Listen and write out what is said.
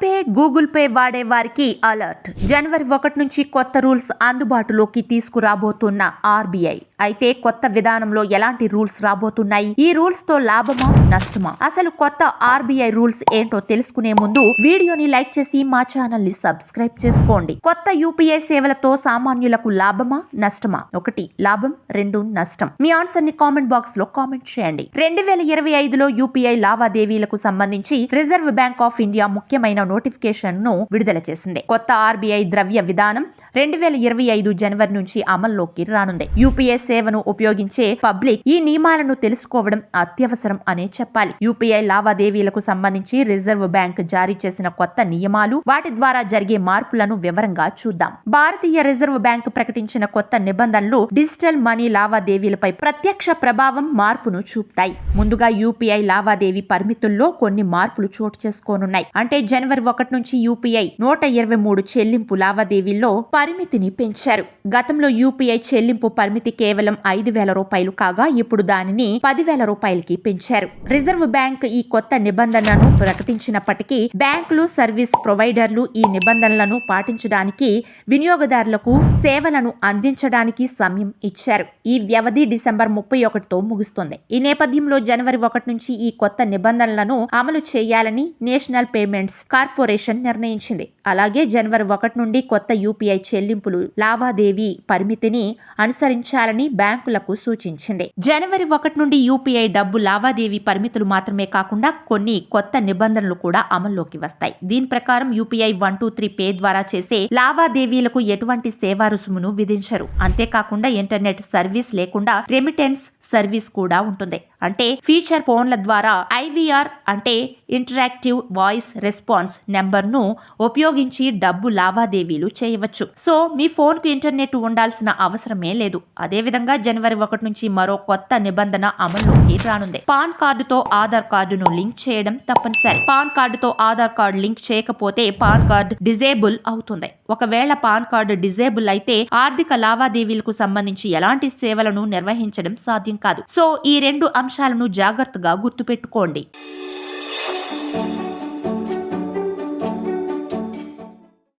Pay, Google pay వాడే వారికి alert. జనవరి 1 నుంచి కొత్త రూల్స్ అందుబాటులోకి తీసుకురాబోతున్న ఆర్బీఐ. అయితే కొత్త విధానంలో ఎలాంటి రూల్స్ రాబోతున్నాయి? ఈ రూల్స్ తో లాభమా, నష్టమా? అసలు కొత్త ఆర్బీఐ రూల్స్ ఏంటో తెలుసుకునే ముందు వీడియోని లైక్ చేసి మా ఛానల్ ని సబ్స్క్రైబ్ చేసుకోండి. కొత్త యూపీఐ సేవలతో సామాన్యులకు లాభమా, నష్టమా? 1 లాభం, 2 నష్టం. మీ ఆన్సర్ ని కామెంట్ బాక్స్ లో కామెంట్ చేయండి. 2025లో యూపీఐ లావాదేవీలకు సంబంధించి రిజర్వ్ బ్యాంక్ ఆఫ్ ఇండియా ముఖ్యమైన నోటిఫికేషన్ ను విడుదల చేసింది. కొత్త ఆర్బీఐ ద్రవ్య విధానం 2025 జనవరి నుంచి అమల్లోకి రానుంది. యూపీఐ సేవను ఉపయోగించే పబ్లిక్ ఈ నియమాలను తెలుసుకోవడం అత్యవసరం అనే చెప్పాలి. యూపీఐ లావాదేవీలకు సంబంధించి రిజర్వ్ బ్యాంక్ జారీ చేసిన కొత్త నియమాలు, వాటి ద్వారా జరిగే మార్పులను వివరంగా చూద్దాం. భారతీయ రిజర్వ్ బ్యాంక్ ప్రకటించిన కొత్త నిబంధనలు డిజిటల్ మనీ లావాదేవీలపై ప్రత్యక్ష ప్రభావం, మార్పును చూపుతాయి. ముందుగా యూపీఐ లావాదేవీ పరిమితుల్లో కొన్ని మార్పులు చోటు చేసుకోనున్నాయి. అంటే జనవరి 1 నుంచి యూపీఐ 123 చెల్లింపు లావాదేవీల్లో పరిమితిని పెంచారు. గతంలో యూపీఐ చెల్లింపు పరిమితి కేవలం 5,000 రూపాయలు కాగా ఇప్పుడు దానిని 10,000 రూపాయలకి పెంచారు. రిజర్వ్ బ్యాంక్ ఈ కొత్త నిబంధనను ప్రకటించినప్పటికీ బ్యాంకులు, సర్వీస్ ప్రొవైడర్లు ఈ నిబంధనలను పాటించడానికి, వినియోగదారులకు సేవలను అందించడానికి సమయం ఇచ్చారు. ఈ వ్యవధి డిసెంబర్ 31తో ముగుస్తుంది. ఈ నేపథ్యంలో జనవరి 1 నుంచి ఈ కొత్త నిబంధనలను అమలు చేయాలని నేషనల్ పేమెంట్స్ కార్పొరేషన్ నిర్ణయించింది. అలాగే జనవరి 1 నుండి కొత్త యూపీఐ చెల్లింపులు లావాదేవీ పరిమితిని అనుసరించాలని బ్యాంకులకు సూచించింది. జనవరి 1 నుండి యూపీఐ డబ్బు లావాదేవీ పరిమితులు మాత్రమే కాకుండా కొన్ని కొత్త నిబంధనలు కూడా అమల్లోకి వస్తాయి. దీని ప్రకారం యూపీఐ 123 పే ద్వారా చేసే లావాదేవీలకు ఎటువంటి సేవా రుసుమును విధించరు. అంతేకాకుండా ఇంటర్నెట్ సర్వీస్ లేకుండా రెమిటెన్స్ సర్వీస్ కూడా ఉంటుంది. అంటే ఫీచర్ ఫోన్ల ద్వారా ఐవీఆర్ అంటే ఇంటరాక్టివ్ వాయిస్ రెస్పాన్స్ నెంబర్ ను ఉపయోగించి డబ్బు లావాదేవీలు చేయవచ్చు. సో మీ ఫోన్ కు ఇంటర్నెట్ ఉండాల్సిన అవసరమే లేదు. అదేవిధంగా జనవరి 1 నుంచి మరో కొత్త నిబంధన అమల్లోకి రానుంది. పాన్ కార్డుతో ఆధార్ కార్డును లింక్ చేయడం తప్పనిసరి. పాన్ కార్డుతో ఆధార్ కార్డు లింక్ చేయకపోతే పాన్ కార్డు డిజేబుల్ అవుతుంది. ఒకవేళ పాన్ కార్డు డిజేబుల్ అయితే ఆర్థిక లావాదేవీలకు సంబంధించి ఎలాంటి సేవలను నిర్వహించడం సాధ్యం కాదు. సో ఈ 2 అంశాలను జాగ్రత్తగా గుర్తుపెట్టుకోండి.